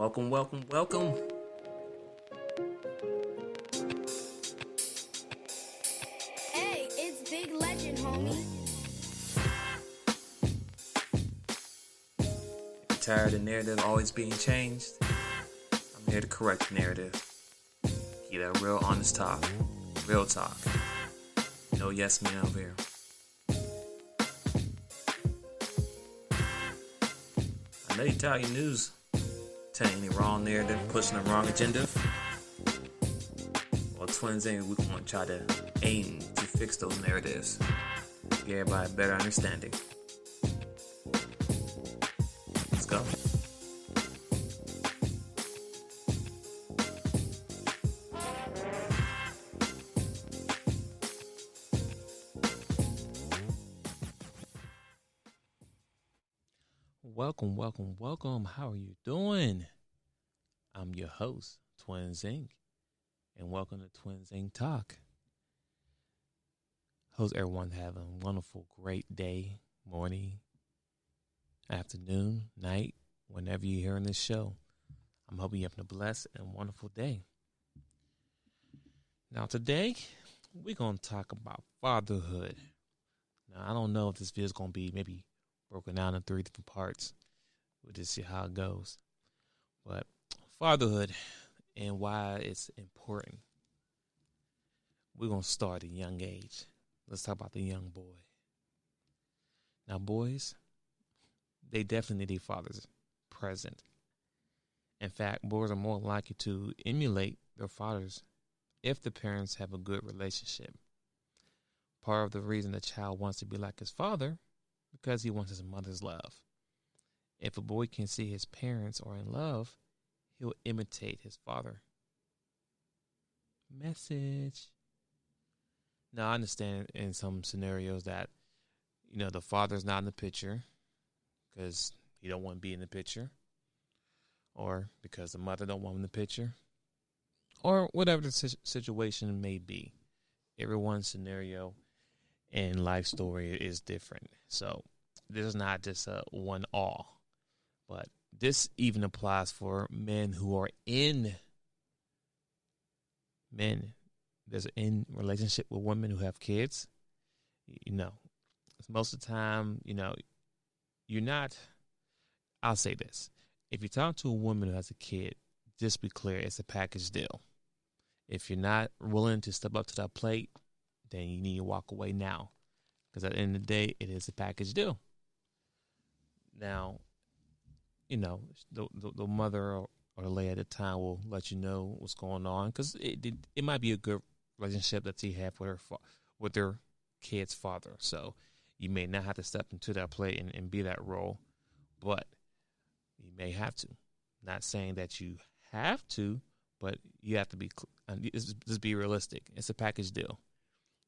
Welcome, welcome, welcome. Hey, it's Big Legend, homie. If you're tired of the narrative always being changed, I'm here to correct the narrative. Get that real honest talk. Real talk. No yes men over here. I know you're tired of your news telling any wrong narrative, pushing the wrong agenda. Well, Twinsinc, we're going to try to aim to fix those narratives. Give everybody a better understanding. Let's go. Welcome, welcome, welcome. How are you doing? I'm your host, Twinsinc, and welcome to Twinsinc Talk. Hope everyone having a wonderful, great day, morning, afternoon, night, whenever you're hearing this show. I'm hoping you're having a blessed and wonderful day. Now, today, we're going to talk about fatherhood. Now, I don't know if this video is going to be maybe broken down in 3 different parts. We'll just see how it goes. But fatherhood and why it's important. We're going to start at a young age. Let's talk about the young boy. Now, boys, they definitely need their fathers present. In fact, boys are more likely to emulate their fathers if the parents have a good relationship. Part of the reason the child wants to be like his father because he wants his mother's love. If a boy can see his parents are in love, he'll imitate his father. Message. Now, I understand in some scenarios that, the father's not in the picture because he don't want to be in the picture, or because the mother don't want him in the picture, or whatever the situation may be. Everyone's scenario and life story is different. So this is not just a one-all. But this even applies for men who are in relationship with women who have kids. Most of the time, you're not. I'll say this. If you talk to a woman who has a kid, just be clear, it's a package deal. If you're not willing to step up to that plate, then you need to walk away now. Because at the end of the day, it is a package deal. Now, the mother or the lady at the time will let you know what's going on, because it might be a good relationship that they have with their kid's father. So you may not have to step into that plate and be that role, but you may have to. Not saying that you have to, but you have to be. Just be realistic. It's a package deal.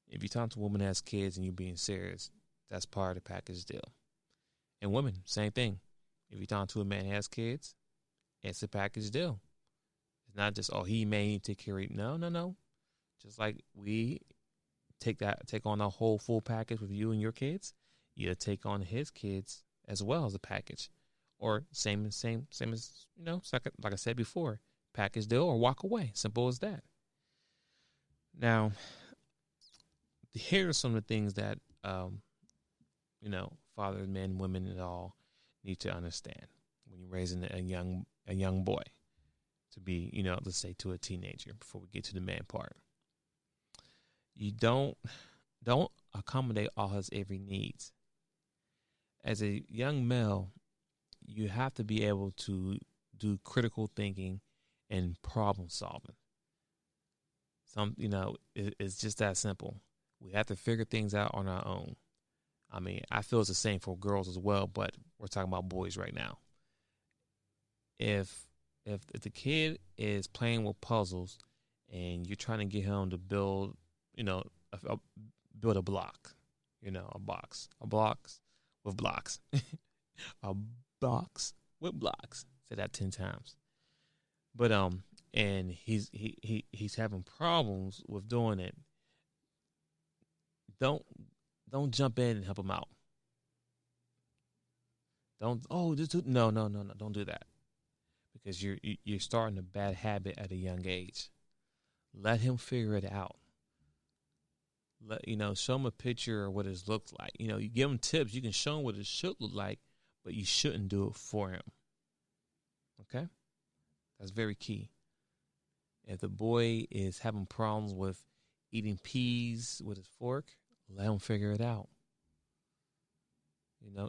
If you talk to a woman that has kids and you're being serious, that's part of the package deal. And women, same thing. If you talk to a man that has kids, it's a package deal. It's not just, he may take care of it. No. Just like we take on a whole full package with you and your kids, you take on his kids as well as a package. Or same as, like I said before, package deal or walk away. Simple as that. Now, here are some of the things that, fathers, men, women, and all need to understand when you're raising a young boy to be, let's say to a teenager before we get to the man part. You don't accommodate all his every needs. As a young male, you have to be able to do critical thinking and problem solving. It's just that simple. We have to figure things out on our own. I mean, I feel it's the same for girls as well, but we're talking about boys right now. If the kid is playing with puzzles and you're trying to get him to build, build a block, a box with blocks, a box with blocks. Say that 10 times. But and he's having problems with doing it. Don't jump in and help him out. Don't don't do that. because you're starting a bad habit at a young age. Let him figure it out. Show him a picture of what it looks like. You give him tips. You can show him what it should look like, but you shouldn't do it for him. Okay? That's very key. If the boy is having problems with eating peas with his fork, let him figure it out.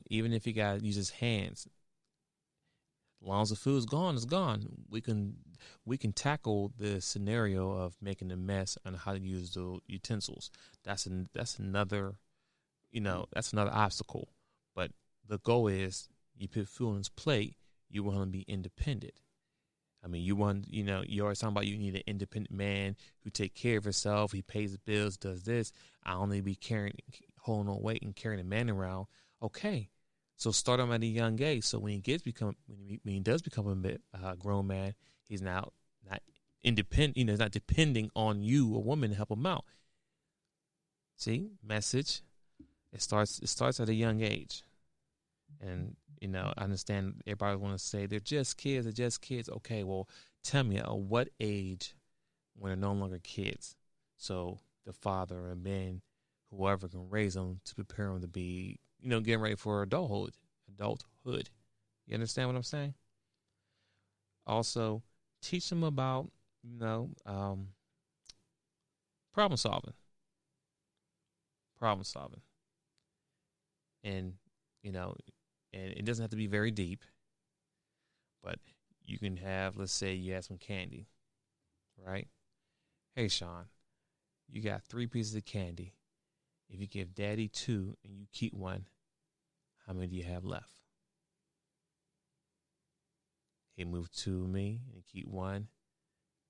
Even if he got to use his hands, as long as the food's gone, it's gone. We can tackle the scenario of making a mess on how to use the utensils. That's another, that's another obstacle. But the goal is you put food on his plate. You want him to be independent. I mean, you always talking about you need an independent man who take care of himself. He pays the bills, does this. I don't need to be holding on weight and carrying a man around. Okay, so start him at a young age. So when he does become a bit grown man, he's now not independent. He's not depending on you, a woman, to help him out. See, message. It starts at a young age, and I understand everybody want to say they're just kids. They're just kids. Okay, well, tell me at what age when they're no longer kids, so the father and men, whoever can raise them to prepare them to be, getting ready for adulthood. You understand what I'm saying? Also, teach them about, problem solving. And, and it doesn't have to be very deep, but you can have, let's say you have some candy, right? Hey, Sean, you got 3 pieces of candy. If you give daddy 2 and you keep 1, how many do you have left? He moved to me and keep 1,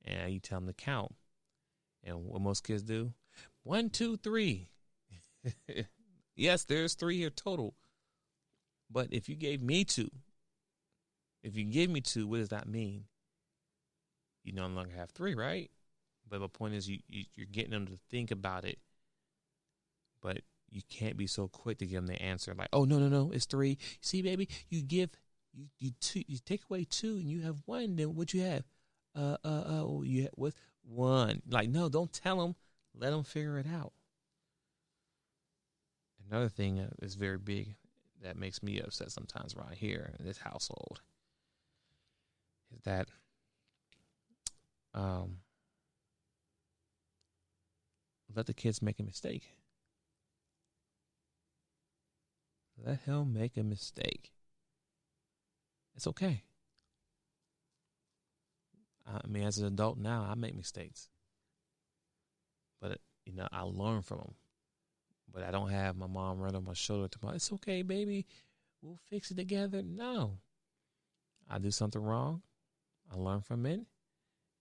and you tell him to count. And what most kids do? 1, 2, 3. Yes, there's 3 here total. But if you gave me 2, what does that mean? You no longer have 3, right? But the point is you're getting them to think about it. But you can't be so quick to give them the answer. Like, oh, no, it's 3. See, baby, you take away 2 and you have 1. Then what you have? You have with 1. Like, no, don't tell them. Let them figure it out. Another thing is very big that makes me upset sometimes around here in this household is that let the kids make a mistake. Let him make a mistake. It's okay. I mean, as an adult now, I make mistakes. But, I learn from them. But I don't have my mom run on my shoulder tomorrow. It's okay, baby. We'll fix it together. No. I do something wrong. I learn from it.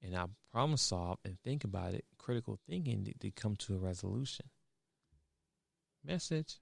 And I problem solve and think about it. Critical thinking to come to a resolution. Message.